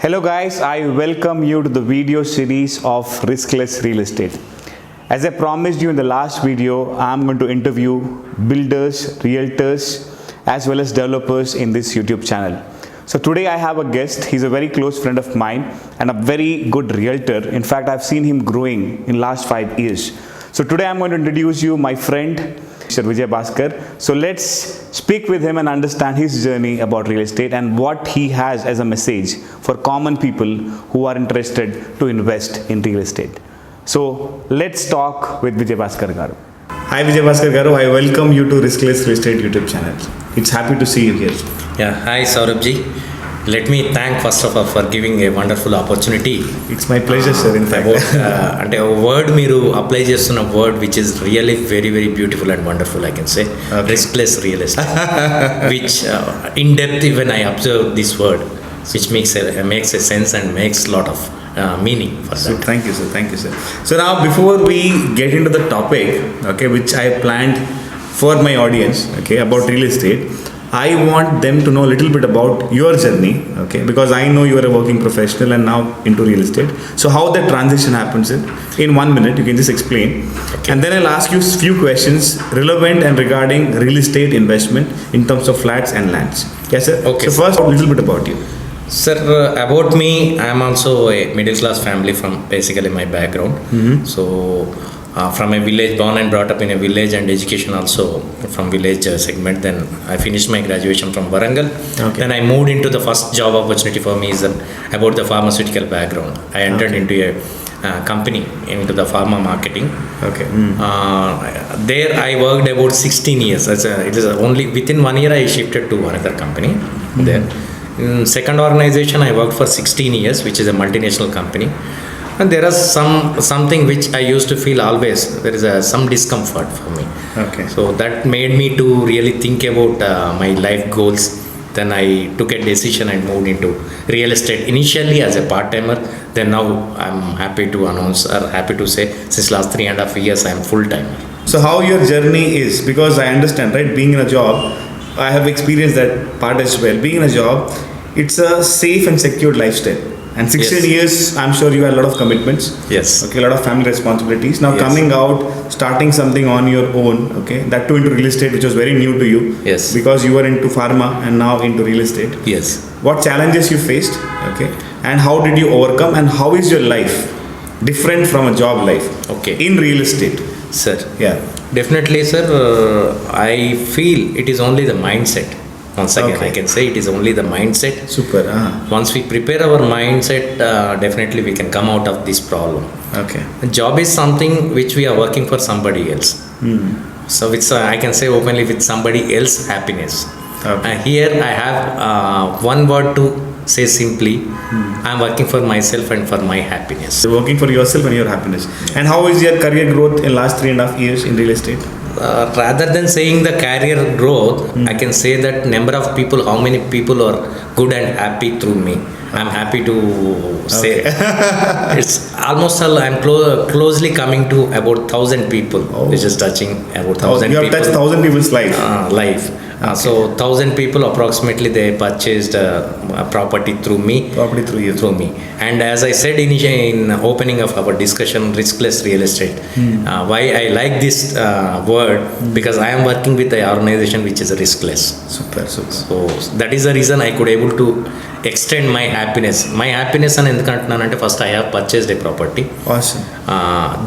Hello guys, I welcome you to the video series of Riskless Real Estate. As I promised you in the last video, I'm going to interview builders, realtors, as well as developers in this YouTube channel. So today I have a guest. He's a very close friend of mine and a very good realtor. In fact, I've seen him growing in last 5 years. So today I'm going to introduce you my friend, Mr. Vijay Bhaskar. So let's speak with him and understand his journey about real estate and what he has as a message for common people who are interested to invest in real estate. So let's talk with Vijay Bhaskar Garu. Hi Vijay Bhaskar Garu, I welcome you to Riskless Real Estate YouTube channel. It's happy to see you here. Yeah, hi Saurabhji. Let me thank first of all for giving a wonderful opportunity. It's my pleasure, sir. In fact, అంటే a word మీరు apply చేస్తున్న word which is really very very beautiful and wonderful, I can say. Okay. Riskless real estate, which in depth even I observe this word, which makes a sense and makes a lot of meaning for so that. thank you, sir. Thank you, sir. So now before we get into the topic, okay, which I planned for my audience, okay, about real estate, I want them to know a little bit about your journey, okay, because I know you are a working professional and now into real estate. So how that transition happens in 1 minute, you can just explain. Okay. And then I'll ask you a few questions relevant and regarding real estate investment in terms of flats and lands. Yes, sir? Okay. So first, a little bit about you. Sir, about me, I am also a middle class family from basically my background. So from a village, born and brought up in a village, and education also from village segment. Then I finished my graduation from Warangal. Okay. Then I moved into the first job opportunity for me is about the pharmaceutical background. I entered into a company into the pharma marketing. Okay. There I worked about 16 years. It is only within 1 year I shifted to another company. There. In second organization I worked for 16 years, which is a multinational company. And there is something which I used to feel always, there is some discomfort for me. Okay. So that made me to really think about my life goals. Then I took a decision and moved into real estate initially as a part-timer. Then now I'm happy to announce or happy to say since last 3.5 years I am full-timer. So how your journey is, because I understand, right, being in a job, I have experienced that part as well. Being in a job, it's a safe and secured lifestyle. And 16 Yes. years, I'm sure you had a lot of commitments. Yes. Okay, a lot of family responsibilities. Now Yes. coming out, starting something on your own, okay, that too into real estate, which was very new to you. Yes. Because you were into pharma and now into real estate. Yes. What challenges you faced, okay, and how did you overcome, and how is your life different from a job life? Okay. In real estate. Sir. Yeah. Definitely, sir. I feel it is only the mindset. Once again, Okay. I can say it is only the mindset. Super. Once we prepare our mindset, definitely we can come out of this problem. Okay. A job is something which we are working for somebody else. So it's I can say openly with somebody else's happiness. Okay. Here I have one word to say simply. I'm working for myself and for my happiness. So working for yourself and your happiness. And how is your career growth in last 3.5 years in real estate? Rather than saying the career growth, I can say that number of people, how many people are good and happy through me. I'm happy to say it's almost all I'm closely coming to about 1,000 people, which is touching about 1,000 You have people. touched 1,000 people's life. Life. So 1,000 people approximately they purchased a property through me. Property through you. Through me. And as I said in opening of our discussion, riskless real estate. Why I like this word, because I am working with an organization which is riskless. Super, super. So that is the reason I could able to extend my happiness. My happiness and ఎందుకంటున్నానంటే first I have purchased a property. Awesome.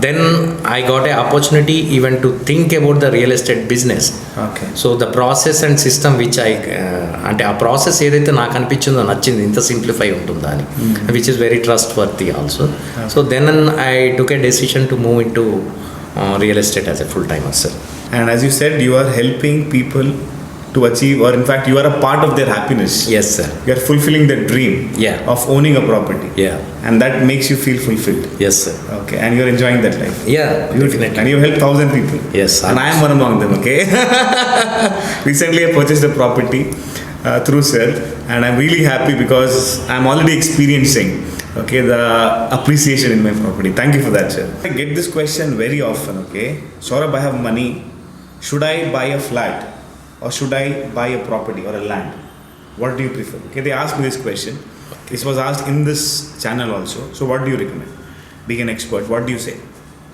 Then I got an opportunity even to think about the real estate business. Okay. So the process and system which అంటే ఆ process ఏదైతే నాకు అనిపించిందో నచ్చింది, ఇంత simplify ఉంటుందా అని, which is very trustworthy also. So then I took a decision to move in to real estate as a full timer, sir. And as you said, you are helping people to achieve, or in fact, you are a part of their happiness. Yes sir. You are fulfilling their dream Yeah. of owning a property. Yeah. And that makes you feel fulfilled. Yes sir. Okay. And you are enjoying that life. Yeah, Beautiful. Definitely. And you help 1,000 people. Yes. And I am one among them, okay? Recently, I purchased a property through Sir, and I'm really happy because I'm already experiencing, okay, the appreciation in my property. Thank you for that, sir. I get this question very often, okay? Saurabh, I have money. Should I buy a flat or should I buy a property or a land? What do you prefer? Okay, they ask me this question. This was asked in this channel also. So what do you recommend? Being an expert, what do you say?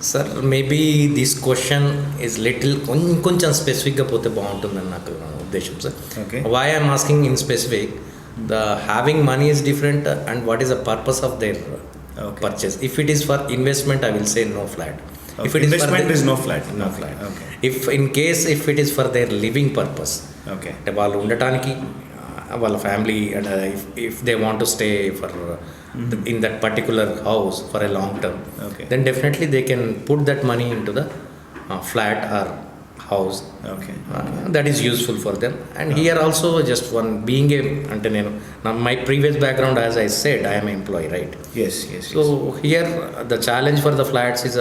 Sir maybe this question is little కొంచెం స్పెసిఫిక్గా పోతే బాగుంటుందని నాకు ఉద్దేశం sir. Okay. Why I'm asking in specific, the having money is different and what is the purpose of their Okay. Purchase. If it is for investment I will say no flat. Okay. Investment is no flat. No Okay. flat. Okay. If in case if it is for their living purpose, Okay. అంటే వాళ్ళు ఉండటానికి వాళ్ళ family and if they want to stay for in that particular house for a long term, Okay. then definitely they can put that money into the flat or house. Okay. That is useful for them. And here also just one being a ante nenu my previous background, as I said, I am an employee, right? Yes. Yes. So here the challenge for the flats is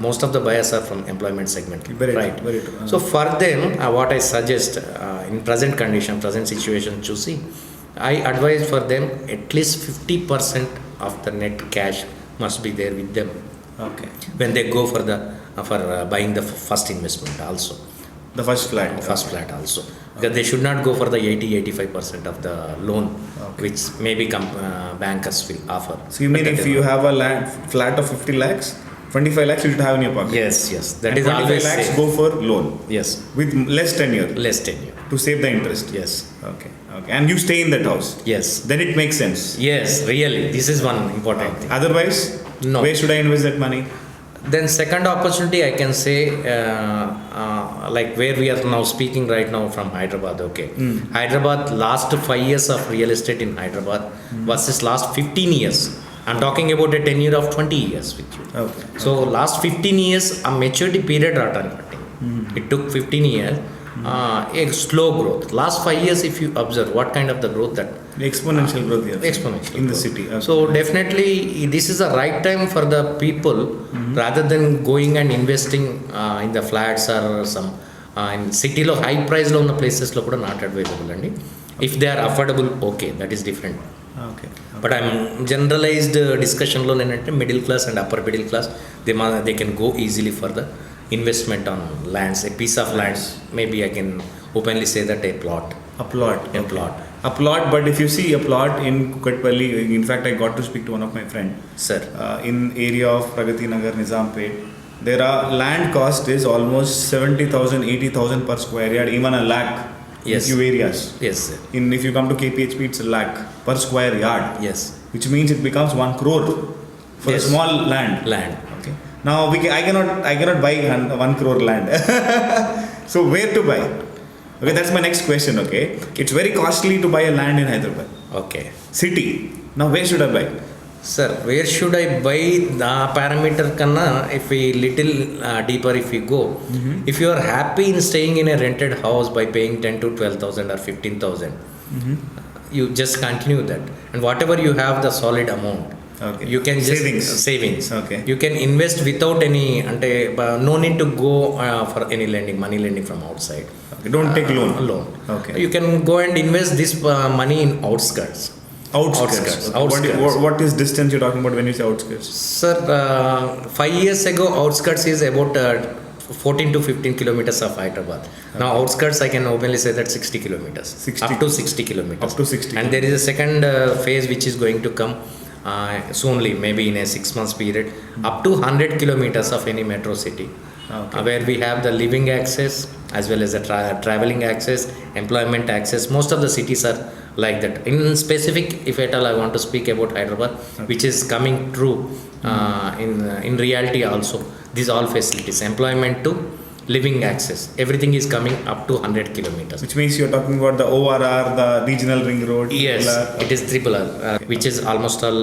most of the buyers are from employment segment, Very right? true, very true. So for them what I suggest in present condition, present situation choosing, I advise for them at least 50% of the net cash must be there with them Okay. when they go for the buying the first investment also, The first flat. the first flat also, because they should not go for the 80-85% of the loan, Okay. which maybe bankers will offer. So you mean But if that is you not- have a land flat of 50 lakhs, 25 lakhs you should have in your pocket. yes, that And is 25 always lakhs safe. go for loan Yes, with less tenure less tenure. to save the interest. Yes, Okay. Okay. And you stay in that house. yes, Then it makes sense. yes, really this is one important thing. Otherwise, No. where should I invest that money? Then second opportunity I can say, like where we are now speaking right now from Hyderabad, okay. Hyderabad, last 5 years of real estate in Hyderabad versus last 15 years. I'm talking about a tenure of 20 years with you. Okay. So last 15 years a maturity period రావడానికి పట్టింది. It took 15 years, a slow growth. Last 5 years if you observe what kind of the growth that The exponential growth here. exponential in the growth. city. Okay. So definitely this is the right time for the people, rather than going and investing in the flats or some in సిటీలో high ప్రైస్లో ఉన్న ప్లేసెస్లో కూడా not advisable అండి. If they are affordable okay, that is different. Okay. But I'm generalized డిస్కషన్లో ఏంటంటే middle class and upper middle class they can go easily for the investment on lands, a piece of lands, maybe I can openly say that a plot. A plot. A plot. A plot, but if you see a plot in Kukatpalli, in fact, I got to speak to one of my friend Sir, in area of Pragati Nagar, Nizampet. There are land cost is almost 70,000, 80,000 per square yard, even a lakh in Yes. few areas. yes sir, If you come to KPHP, it's a lakh per square yard, yes, which means it becomes 1 crore for Yes. a small land. land. Okay. Now I cannot buy 1 crore land. So where to buy? Okay, that's my next question. Okay, it's very costly to buy a land in Hyderabad Okay. city. Now where should I buy? Sir, where should I buy? The parameter kanna, if we little deeper if we go, if you are happy in staying in a rented house by paying 10 to 12,000 or 15,000, you just continue that, and whatever you have the solid amount, Okay. you can just Savings. Okay. you can invest without any ante no need to go for any money lending from outside. Okay. Don't take loan. Okay. You can go and invest this money in outskirts. Outskirts. Okay. Outskirts. What is distance you're talking about when you say outskirts? Sir, 5 years ago, outskirts is about 14 to 15 kilometers of Hyderabad. Now, outskirts, I can openly say that 60 kilometers. 60. Up to 60 kilometers. Up to 60. And there is a second phase which is going to come soonly, maybe in a 6 months period, up to 100 kilometers of any metro city. Okay. Where we have the living access as well as the traveling access, employment access. Most of the cities are like that. In specific, if at all I want to speak about Hyderabad, which is coming true in reality also. These all facilities, employment to living access, everything is coming up to 100 kilometers. Which means you're talking about the ORR, the regional ring road. Yes, RR. it is triple R, which is almost all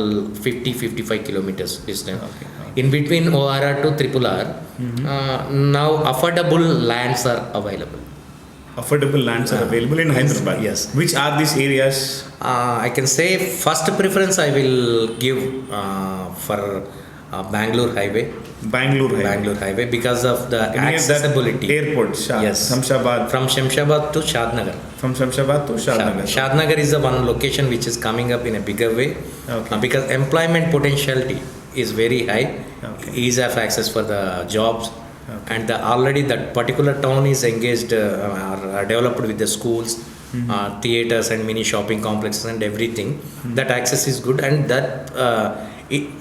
50-55 kilometers distance. Okay. In between ORR to triple R, now affordable lands are available. Affordable lands are available in Hyderabad. Yes. Which are these areas? I can say first preference I will give for Bangalore Highway. Bangalore Highway because of the Near that accessibility. airport, Yes. Shamshabad. From Shamshabad to Shadnagar. From Shamshabad to Shadnagar. Shadnagar is the one location which is coming up in a bigger way, Okay. because employment potentiality is very high. Okay. Ease of access for the jobs, Okay. and already that particular town is engaged or developed with the schools, theaters and mini shopping complexes and everything. That access is good, and that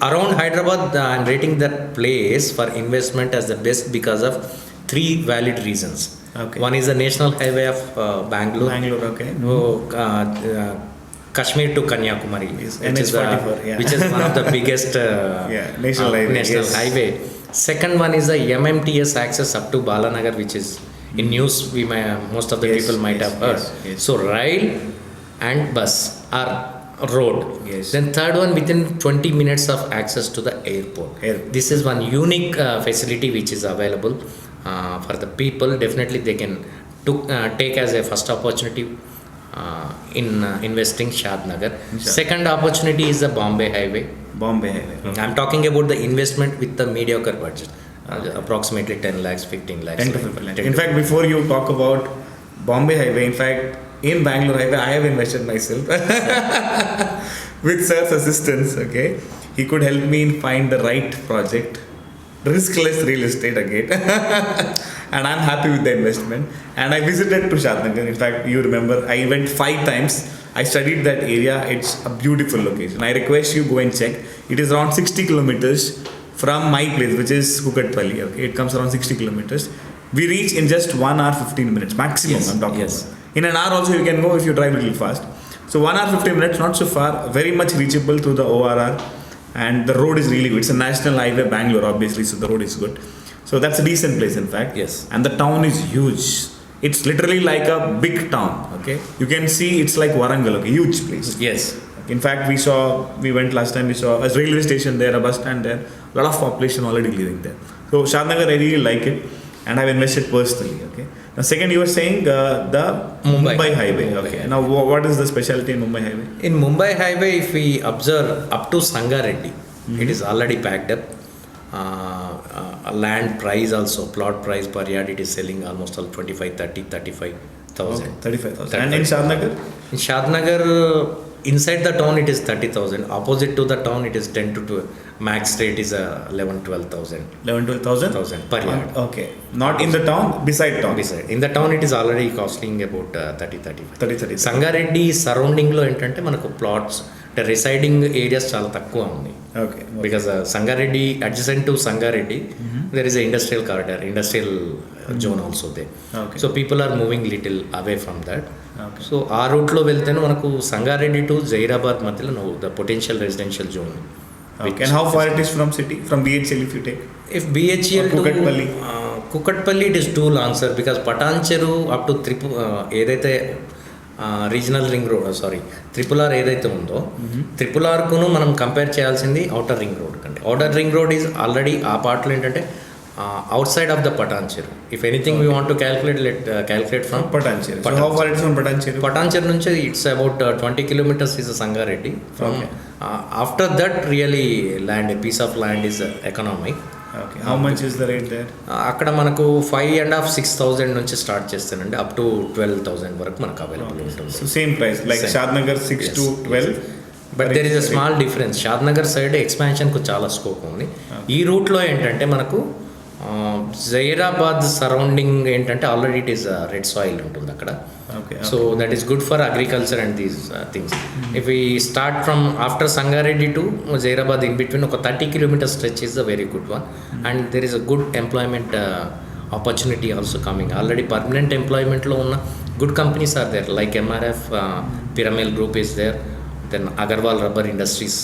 around Hyderabad, I'm rating that place for investment as the best because of three valid reasons. Okay. One is the national highway of Bangalore. Bangalore, okay. Kashmir to Kanyakumari, Yes, which is NH44, yeah. which is one of the biggest national highway. national Yes. highway. Second one is the MMTS access up to Balanagar, which is in news. Most of the Yes, people might yes, have heard. yes, yes. So rail and bus are road. Yes. Then third one, within 20 minutes of access to the airport. This is one unique facility which is available for the people. Definitely they can take as a first opportunity in investing Shadnagar. Second opportunity is the Bombay Highway. Bombay Highway. Okay. I'm talking about the investment with the mediocre budget, approximately 10 lakhs, 15 lakhs. 10 to 15 lakhs. In fact, before you talk about Bombay Highway, in fact, in Bangalore Highway, I have invested myself with sir's assistance. Okay, he could help me in find the right project, riskless real estate again, and I'm happy with the investment. And I visited to Shadnagar. In fact, you remember, I went 5 times. I studied that area. It's a beautiful location. I request you go and check. It is around 60 kilometers from my place, which is Kukatpalli. Okay, it comes around 60 kilometers. We reach in just 1 hour 15 minutes maximum. Yes, I'm talking yes. about. In an hour also you can go if you drive a little fast. So 1 hour 15 minutes, not so far, very much reachable through the ORR, and the road is really good. It's a national highway, Bangalore, obviously, so the road is good. So that's a decent place, in fact. Yes. And the town is huge. It's literally like a big town. Okay, you can see it's like Warangal. Okay, huge place. Yes. In fact, we went last time, we saw a railway station there, a bus stand there, a lot of population already living there. So Shadnagar, I really like it, and I've invested personally. Okay. Now, second, you were saying the Mumbai Highway. Mumbai Okay. Highway. Now, what is the specialty in Mumbai Highway? In Mumbai Highway, if we observe up to Sangareddy, it is already packed up. Land price also, plot price per yard, it is selling almost all 25, 30, 35,000. Okay, 35,000. And in Shadnagar? In Shadnagar, inside the town it is 30,000. Opposite to the town it is 10 to 12. Max rate is 11, 12,000. 12,000 per yard. Okay. Not in the town, beside town. Beside. In the town it is already costing about 30, 35. 30. Sangareddy సరౌండింగ్లో ఏంటంటే మనకు plots అంటే residing areas చాలా తక్కువ ఉంది. Okay. Because Sangareddy, adjacent to Sangareddy, there is an industrial corridor, industrial zone also there. Okay. So people are moving little away from that. Okay. So ఆ రూట్లో వెళ్తేనే మనకు సంగారెడ్డి టు జైరాబాద్ మధ్యలో the potential residential zone. Okay. And how far it is from city? From BHL if you take? If BHL Or Kukatpalli? Kukatpalli, it is too long, sir, because Patancheru up to ఏదైతే regional ring road triple R ఏదైతే ఉందో triple ఆర్కును మనం compare చేయాల్సింది outer ring road కంటే. Outer ring road is already ఆ పార్ట్లో ఏంటంటే outside of the Patancheru. If anything we want to calculate from Patancheru. So how far it is from Patancheru? Patancheru నుంచి it's about 20 kilometers is Sangareddy. From after that really land piece of land is economic. Okay. How much is the rate there? అక్కడ మనకు 5,500-6,000 నుంచి start చేస్తానండి up to 12,000 వరకు మనకు available ఉంటుంది. So same price, like Same. Shadnagar 6 Yes, to 12. But there is a small difference. Shadnagar side ఎక్స్పాన్షన్కు చాలా scope ఉంది. ఈ రూట్లో ఏంటంటే మనకు జైరాబాద్ సరౌండింగ్ ఏంటంటే already it is red soil ఉంటుంది అక్కడ. Okay. So that is good for agriculture and these things. If we start from after Sangareddy to Zaheerabad in between ఒక 30 kilometers stretch is a very good one, and there is a good employment opportunity also coming. Already permanent ఎంప్లాయ్మెంట్లో ఉన్న good companies are there, like MRF, Piramal group is there, then Agarwal Rubber Industries.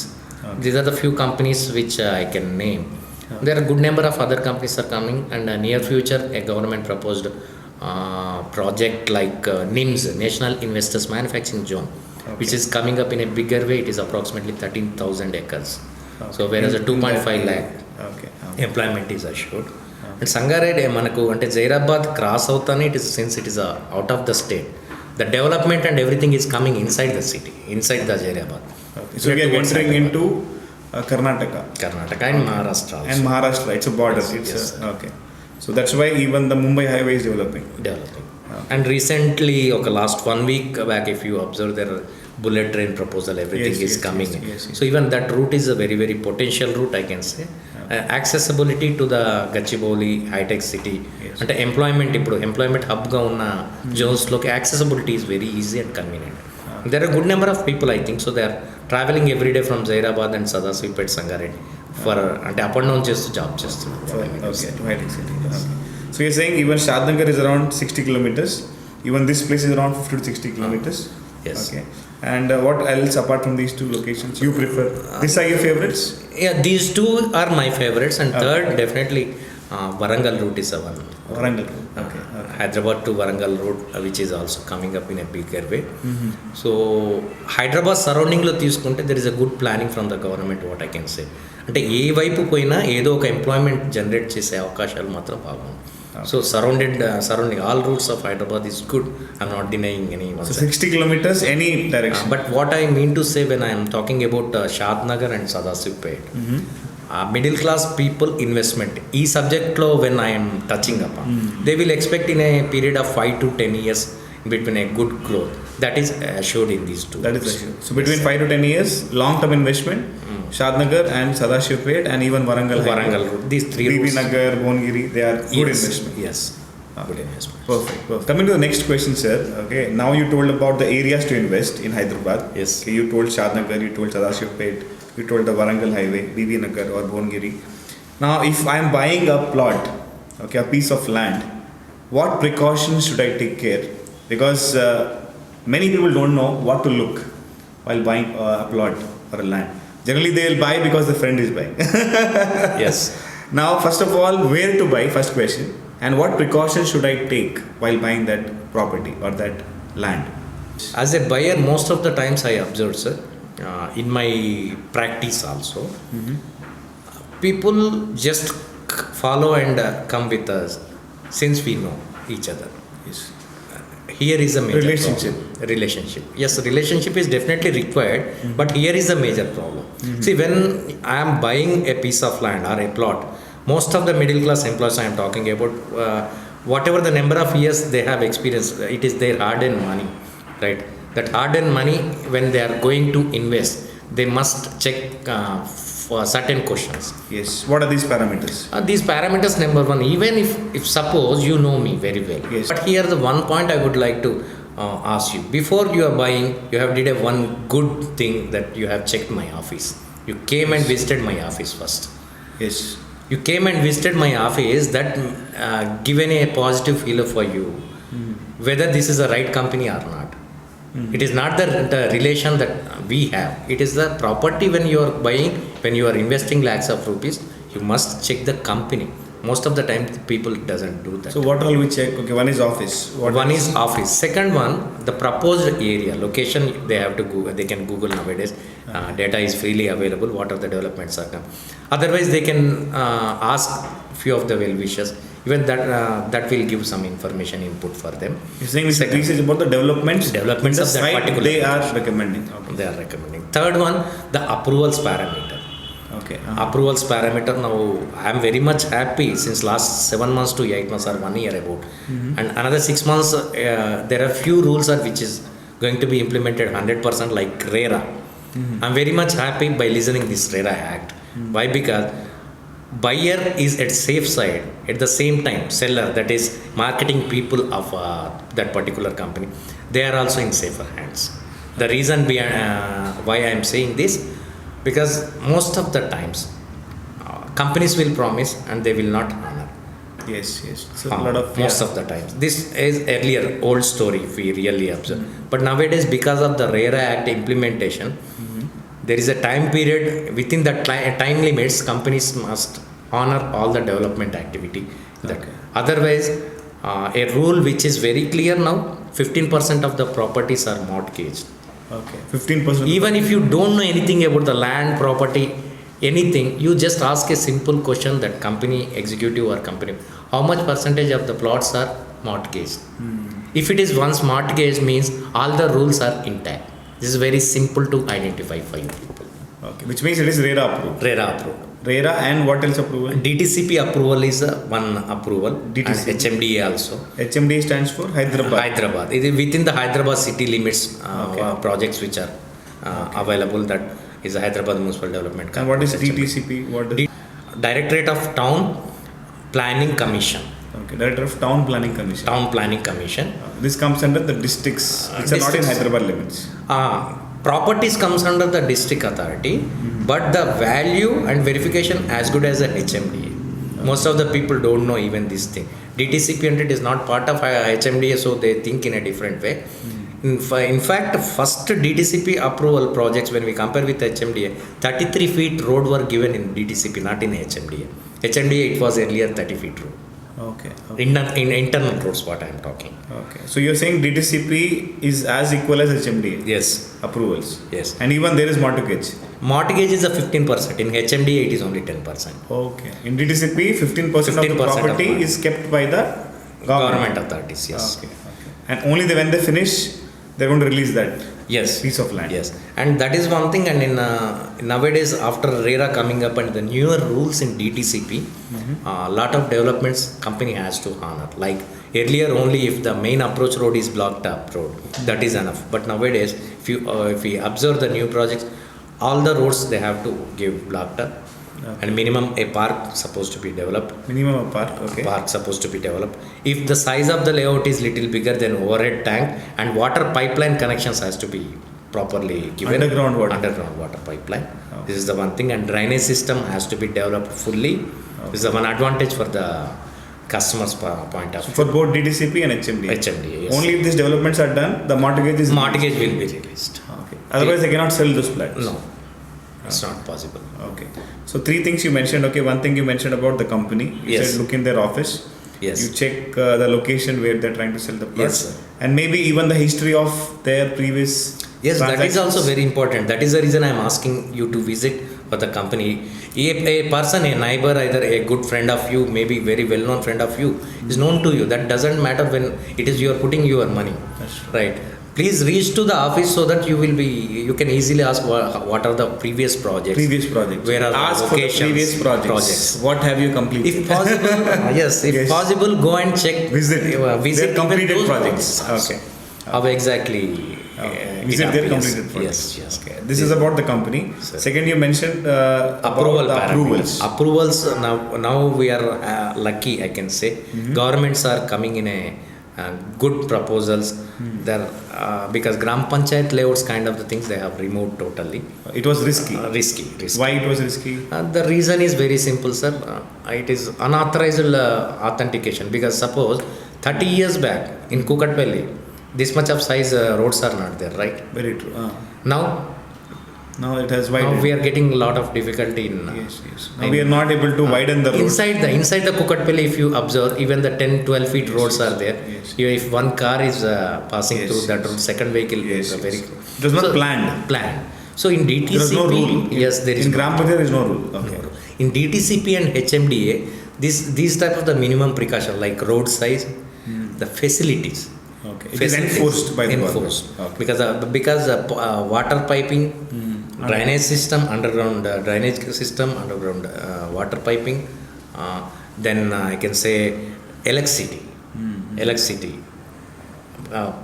Okay. These are the few companies which I can name. Okay. There are a good number of other companies are coming, and near future a government proposed project like NIMS, National Investors Manufacturing Zone, Okay. which is coming up in a bigger way. It is approximately 13,000 acres. Okay. So whereas a In 2.5 that lakh Okay. employment is assured. And Sangareddy మనకు అంటే Zaheerabad cross అవుతానే it is since it is out of the state, the development and everything is coming inside the city, inside the Jairabad. Okay. So we are entering into Karnataka and Maharashtra also. and Maharashtra. It's a border. Yes, It's yes. Okay. So that's why even the Mumbai highway is developing. Developing. And recently, okay, last 1 week back, if you observe, there are bullet train proposal, everything Yes, is yes, coming. yes, yes. So even that route is a very, very potential route, I can say. Accessibility to the Gachibowli hitech city అంటే employment హబ్గా ఉన్న జోన్స్లోకి accessibility is very easy and convenient. There are good number of people I think so they are travelling every day from Zaheerabad and Sadashivpet Sangareddy for అంటే up and down చేస్తూ job చేస్తున్నారు. High-tech city. Okay. So you're saying even Shadnagar is around 60 kilometers. Even this place is around 50 to 60 kilometers. Yes. Okay. And what else apart from these two locations you prefer? These are your favorites? Yeah, these two are my favorites, and third definitely Warangal route is a one. Warangal. Okay. Hyderabad to Warangal route, which is also coming up in a bigger way. So Hyderabad surrounding లో తీసుకుంటే there is a good planning from the government, what I can say. అంటే ఏ వైపు పోయినా ఏదో ఒక employment generate చేసే అవకాశాలు మాత్రం బాగుంది. So surrounding all routes of Hyderabad is good. I'm not denying any one. So 60 kilometers any direction. But what I mean to say when I am talking about Shadnagar and Sadasivpet, middle class people investment ఈ సబ్జెక్ట్లో when I'm touching up they will expect in a period of 5 to 10 years between a good growth that is assured in these two. That is assured. So between 5 to 10 years long term investment, Shadnagar and Sadasivpet and even Warangal route, these three BB routes, Nagar, Bongiri, they are good investment. Yes, good investment. Perfect. Coming to the next question, sir. Okay, now you told about the areas to invest in Hyderabad. Yes. Okay, you told Shadnagar, you told Sadasivpet, you told the Warangal highway, BB Nagar or Bongiri. Now if I am buying a plot, okay, a piece of land, what precautions should I take care? Because many people don't know what to look while buying a plot or a land. Generally they will buy because the friend is buying. Yes. Now first of all, where to buy, first question, and what precautions should I take while buying that property or that land? As a buyer, most of the times I observed, sir, in my practice also, people just follow and come with us since we know each other. Yes. Here is a major Relationship. problem. Relationship. Yes, relationship is definitely required, but here is a major problem. See, when I am buying a piece of land or a plot, most of the middle class employees I am talking about, whatever the number of years they have experienced, it is their hard-earned money, right? That hard-earned money, when they are going to invest, they must check for certain questions. Yes. What are these parameters? These parameters, number one, even if suppose you know me very well, Yes. but here the one point I would like to ask you, before you are buying, you have did a one good thing that you have checked my office. You came and visited my office first. Yes. You came and visited my office, that given a positive feeler for you, whether this is the right company or not. It is not the relation that we have. It is the property when you are buying, when you are investing lakhs of rupees, you must check the company. Most of the time, people doesn't do that. So what all we check? Okay, one is office. One is office. Second one, the proposed area, location. They have to Google. They can Google nowadays. Data is freely available. What are the developments are come? Otherwise, they can ask few of the well-wishers. Even that will give some information input for them. You're saying this is about the developments of that particular they are recommending. Okay. They are recommending. Third one, the approvals parameter. Okay. Approvals parameter. Now I am very much happy since last 7 months to 8 months or 1 year about, and another 6 months there are few rules which is going to be implemented 100% like RERA. I am very much happy by listening this RERA Act. Why? Because buyer is at safe side, at the same time seller, that is marketing people of that particular company, they are also in safer hands. The reason behind why I am saying this, because most of the times companies will promise and they will not honor. Yes. So a lot of most of the times. This is earlier old story if we really observe. But nowadays, because of the RERA Act implementation, there is a time period within that time limits. Companies must honor all the development activity. Okay. Otherwise, a rule which is very clear now: 15% of the properties are mortgaged. Okay. 15%. Even if you don't know anything about the land, property, anything, you just ask a simple question that company executive or company, how much percentage of the plots are mortgaged? If it is once mortgaged, means all the rules are intact. This is very simple to identify for you people. Okay. Which means it is RERA approved. RERA approved. RERA and what else approval? DTCP approval is one approval. DTCP. And HMDA also. HMDA stands for Hyderabad. Hyderabad. It is within the Hyderabad city limits. Projects which are available. That is the Hyderabad Municipal Development. And what is DTCP? What is Directorate of Town Planning Commission. Okay, Director of Town Planning Commission. Town Planning Commission. This comes under the districts which are not in Districts. Hyderabad limits. Properties comes under the district authority, but the value and verification as good as the HMDA. Most of the people don't know even this thing. DTCP and it is not part of HMDA, so they think in a different way. In fact, first DTCP approval projects when we compare with HMDA, 33 feet road were given in DTCP, not in HMDA. HMDA it was earlier 30 feet road. Okay. In internal roads, what I am talking. Okay. So you're saying DTCP is as equal as HMDA Yes, approvals. yes. And even there is mortgage. Mortgage is a 15%. In HMDA, it is only 10%. Okay. In DTCP, 15% of the 15% of property money. is kept by the Government authorities, yes. Okay. Okay. And only when they finish, they're going to release that Yes. piece of land. Yes. And that is one thing. And in nowadays, after RERA coming up and the newer rules in DTCP, a lot of developments company has to honor. Like earlier, only if the main approach road is blocked up road, that is enough. But nowadays, if we observe the new projects, all the roads they have to give blocked up. And minimum a park supposed to be developed. Minimum a park. Okay. Park supposed to be developed. If the size of the layout is little bigger than overhead tank and water pipeline connections has to be properly given. Underground water pipeline. This is the one thing, and drainage system has to be developed fully. This is the one advantage for the customers' point of view. For both DTCP and HMDA. HMDA, yes. Only if these developments are done, the mortgage is Mortgage will be released. Okay. Otherwise, they cannot sell those flats. No, it's not possible. Okay. So three things you mentioned. Okay, one thing you mentioned about the company. You Yes. said look in their office. Yes. You check the location where they're trying to sell the plots. Yes, sir. And maybe even the history of their previous. Yes, that is transactions. also very important. That is the reason I am asking you to visit for the company. A person, a neighbor, either a good friend of you, maybe very well-known friend of you, is known to you. That doesn't matter when it is you are putting your money, That's right? Please reach to the office so that you can easily ask what are the previous projects. Previous projects. Where are the Ask for the locations, previous projects. What have you completed? If possible, yes, if Yes. possible, go and check. Visit visit their completed even those projects. Okay. How exactly? it Visit their appears. completed projects. Yes, yes. Okay. This is about the company. Sir. Second, you mentioned Approval about the approvals. Approvals now we are lucky, I can say. Governments are coming in a good proposals. There because Gram Panchayat layouts kind of the things they have removed totally. It was risky. Risky. Why it was risky? The reason is very simple, sir. It is unauthorized authentication because suppose 30 years back in Kukatpalli, this much of size roads are not there, right? Very true. Now Now it has widened. we are getting a lot of difficulty in. Yes. Now we are not able to widen the road. Inside the Kukatpalli, if you observe, even the 10-12 feet roads are there. Yes. If one car is passing Yes, through that road, second vehicle Yes, is yes. very. It was not planned. Planned. So in DTCP, There is no rule. yes, there is In no Gram Panchayat, there is no rule. Okay. In DTCP and HMDA, these type of the minimum precaution like road size, the facilities. Okay. It is enforced by the government. Okay. Because water piping, drainage system, underground drainage system, underground water piping, then I can say electricity,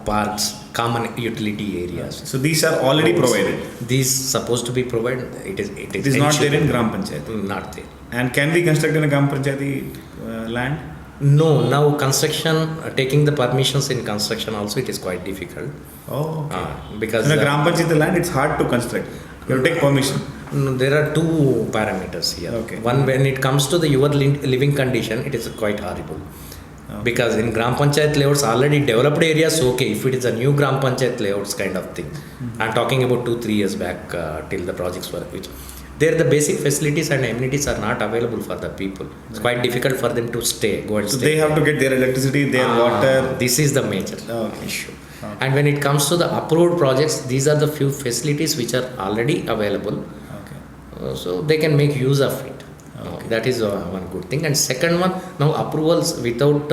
parks, common utility areas. So these are already provided. These supposed to be provided. It is It is not there in Gram Panchayat. Not there. And can we construct in a Gram Panchayati land? No, now construction, taking the permissions in construction also it is quite difficult. Oh. Okay. Because In a Gram Panchayat land, it's hard to construct. You have to take permission. no, there are two parameters here. Okay. One, when it comes to your living condition, it is quite horrible. Okay. Because in Gram Panchayat layouts, already developed areas, okay. If it is a new Gram Panchayat layouts kind of thing, I'm talking about 2-3 years back till the projects were which. There the basic facilities and amenities are not available for the people. It's quite difficult for them to go and So stay. they have to get their electricity, their water. This is the major Okay. issue. And when it comes to the approved projects, these are the few facilities which are already available. Okay. So they can make use of it. That is one good thing. And second one, now approvals without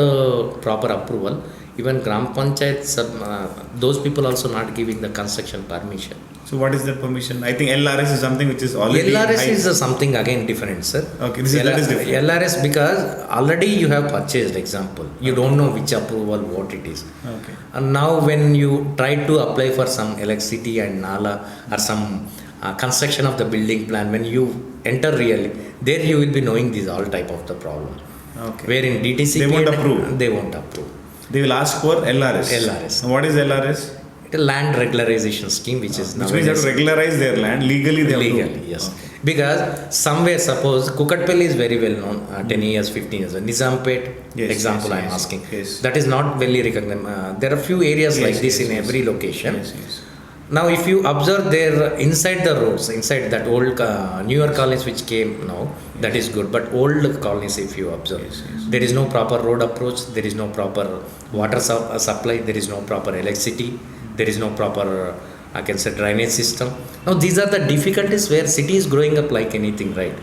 proper approval, even Gram Panchayat, those people also not giving the construction permission. So what is the permission? I think LRS is something which is already LRS high. is something again different, sir. Okay, that is different. LRS because already you have purchased, example. You don't know which approval, what it is. Okay. And now when you try to apply for some electricity and nala or some construction of the building plan, when you enter really, there you will be knowing these all type of the problem. Okay. Where in DTCP, They won't approve. They won't approve. They will ask for LRS. LRS. And what is LRS? It is land regularization scheme, which is Which means they have to regularize their land legally. They have to. legally, yes. Because somewhere, suppose Kukatpalli is very well known, 10 years, 15 years. Nizampet, Yes, example yes, I am yes, asking. yes. That is not very recognized. There are few areas Yes, like this yes, in yes. every location. Yes, yes. Now, if you observe there inside the roads, inside that old newer colonies which came now, that is good. But old colonies, if you observe, Yes, yes. there is no proper road approach, there is no proper water supply, there is no proper electricity, there is no proper, I can say, drainage system. Now, these are the difficulties where city is growing up like anything, right?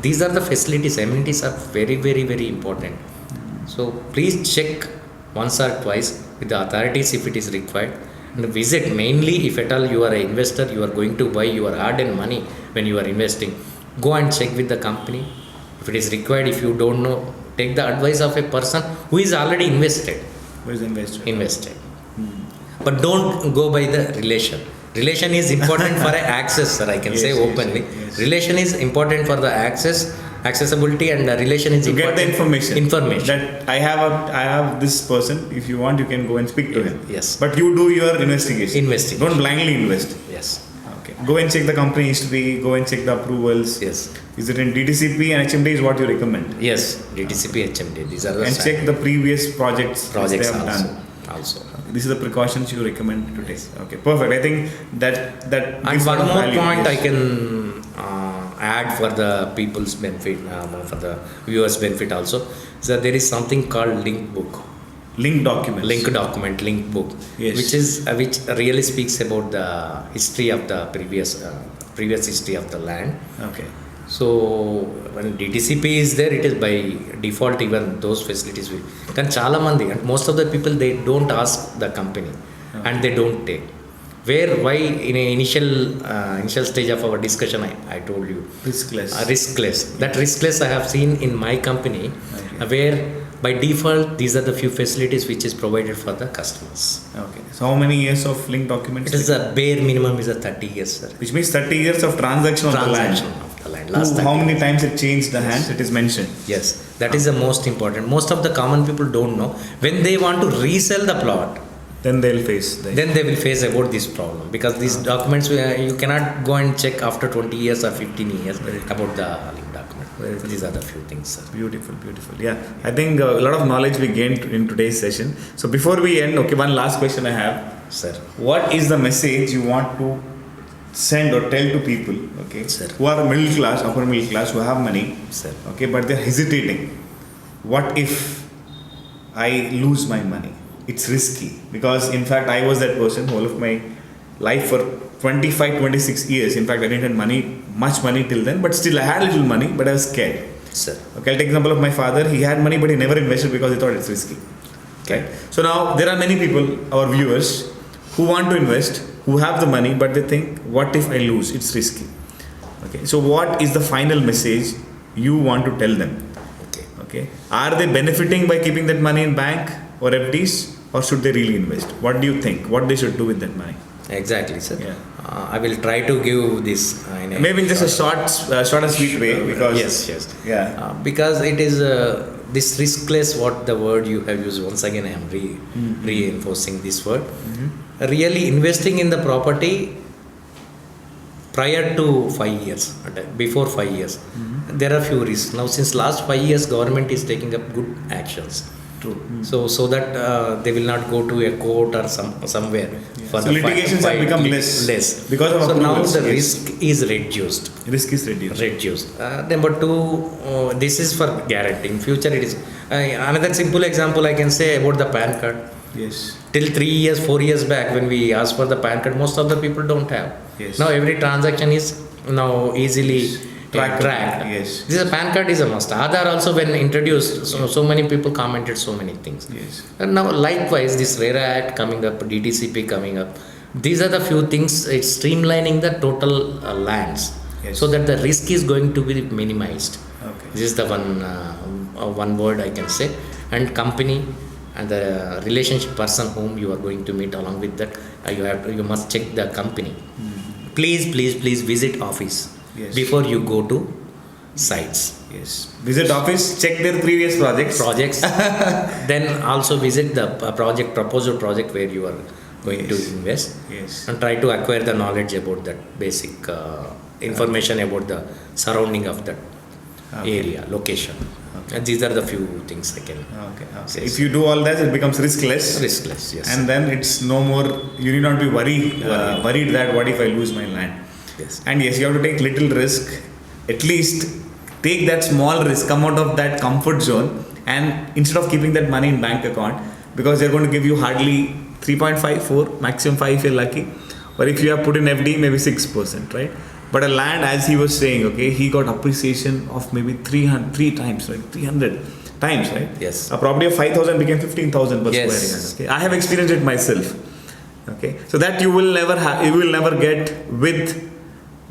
These are the facilities, amenities are very, very, very important. So, please check once or twice with the authorities if it is required. And visit mainly if at all you are an investor, you are going to buy your hard-earned money when you are investing. Go and check with the company. If it is required, if you don't know, take the advice of a person who is already invested. Who is invested? But don't go by the relation. Relation is important for access, sir. I can Yes, say yes, openly. yes. Relation is important for the accessibility, and the relation is To important. get the information. Information. That I have this person. If you want, you can go and speak to him. Yes. But you do your investigation. Investigation. Don't blindly invest. Yes. Okay. Go and check the company history. Go and check the approvals. Yes. Is it in DTCP and HMD is what you recommend? Yes. DTCP, HMD. These are the And check the previous projects projects they have also. done. Also. These are the precautions you recommend to take. Okay, perfect. I think that And gives one lot of more value. point Yes. I can add for the people's benefit, for the viewers' benefit also, is that there is something called link book, Link documents. link document, link book, Yes. which really speaks about the history of the previous history of the land. Okay. So when DTCP is there, it is by default even those facilities will. Can chala mandi and most of the people they don't ask the company and they don't take. Why in a initial stage of our discussion I told you Riskless. riskless. That riskless I have seen in my company, where by default these are the few facilities which is provided for the customers. Okay. So how many years of link documents? It is a bare minimum is a 30 years, sir. Which means 30 years of transaction of the land. Of the land. Last How 30 many times it changed the hands? It is mentioned. Yes, that is the most important. Most of the common people don't know. When they want to resell the plot, Then they'll face the then they will face about this problem, because these documents you cannot go and check after 20 years or 15 years about the link document. So these are the few things, sir. Beautiful, beautiful. Yeah, I think a lot of knowledge we gained in today's session. So before we end, okay, one last question I have. Sir, What is the message you want to send or tell to people, okay, Sir. who are middle class, upper middle class, who have money, Sir. okay, but they're hesitating? What if I lose my money? It's risky, because in fact I was that person whole of my life for 25, 26 years. In fact, I didn't have much money till then, but still I had little money, but I was scared. Sir. Okay, I'll take example of my father. He had money, but he never invested because he thought it's risky. Okay. So now there are many people, our viewers, who want to invest, who have the money, but they think, what if I lose? It's risky. Okay. So what is the final message you want to tell them? Okay. Okay. Are they benefiting by keeping that money in bank or FDs, or should they really invest? What do you think? What they should do with that money? Exactly, sir. Yeah. I will try to give this in a Maybe in just a short and sweet way, because yes. yeah. Because it is this riskless, what the word you have used, once again I am reinforcing this word. Really investing in the property prior to 5 years, before 5 years, there are few risks. Now since last 5 years government is taking up good actions. True. So that they will not go to a court or somewhere. For So litigations have become less because of so now approvals, the yes. risk is reduced. Risk is reduced. Number two, this is for guarantee. In future, it is another simple example I can say about the PAN card. Yes. Till 3 years, 4 years back, when we asked for the PAN card, most of the people don't have. Yes. Now every transaction is now easily Tracked. tracked. Yes. This is a PAN card is a must. Aadhaar also, when introduced, so many people commented so many things. Yes. And now likewise, this RERA Act coming up, DTCP coming up, these are the few things. It's streamlining the total lands, Yes. so that the risk is going to be minimized. Okay. This is the one word I can say. And company and the relationship person whom you are going to meet, along with that, you must check the company. please visit office Yes. before you go to sites. Yes. Visit office, check their previous projects. Then also visit the proposal project where you are going to Yes. invest, Yes. and try to acquire the knowledge about that basic information about the surrounding of that Okay. area, location. Okay. And these are the few things I can Okay. say. If you do all that, it becomes riskless. Riskless, yes. And then it's no more, you need not be worried that what if I lose my land. Yes. And yes, you have to take little risk, at least take that small risk, come out of that comfort zone, and instead of keeping that money in bank account, because they're going to give you hardly 3.5, 4, maximum 5 if you're lucky, or if you have put in FD, maybe 6%, right? But a land, as he was saying, okay, he got appreciation of maybe 3 times, right? 300 times, right? Yes. A property of 5,000 became 15,000 per Yes. square yard. Okay, I have experienced it myself. Okay, so that you will never have, you will never get with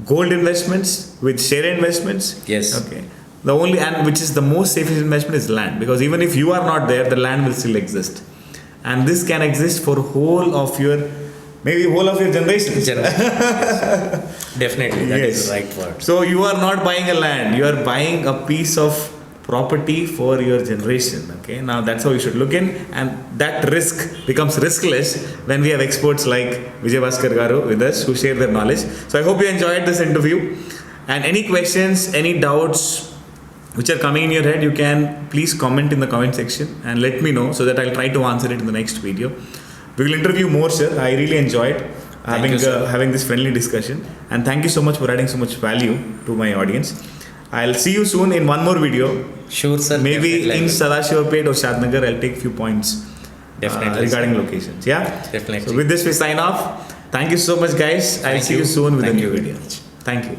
gold investments, with share investments. Yes. Okay, the only, and which is the most safest investment, is land, because even if you are not there, the land will still exist, and this can exist for whole of your, maybe whole of your generations. Yes. Definitely, that is Yes. the right word. So you are not buying a land, you are buying a piece of property for your generation. Okay, now that's how you should look in, and that risk becomes riskless when we have experts like Vijay Bhaskar Garu with us who share their knowledge. So I hope you enjoyed this interview, and any questions, any doubts which are coming in your head, you can please comment in the comment section and let me know, so that I'll try to answer it in the next video. We will interview more, sir. I really enjoyed having you, sir. having this friendly discussion, and thank you so much for adding so much value to my audience. I'll see you soon in one more video. Sure, sir. Maybe definitely. in Sadashivapet or Shadnagar, I'll take few points Definitely, regarding locations. Yeah. Definitely. So with this, we sign off. Thank you so much, guys. I'll Thank see you you. soon with a Thank new you very video. much. Thank you.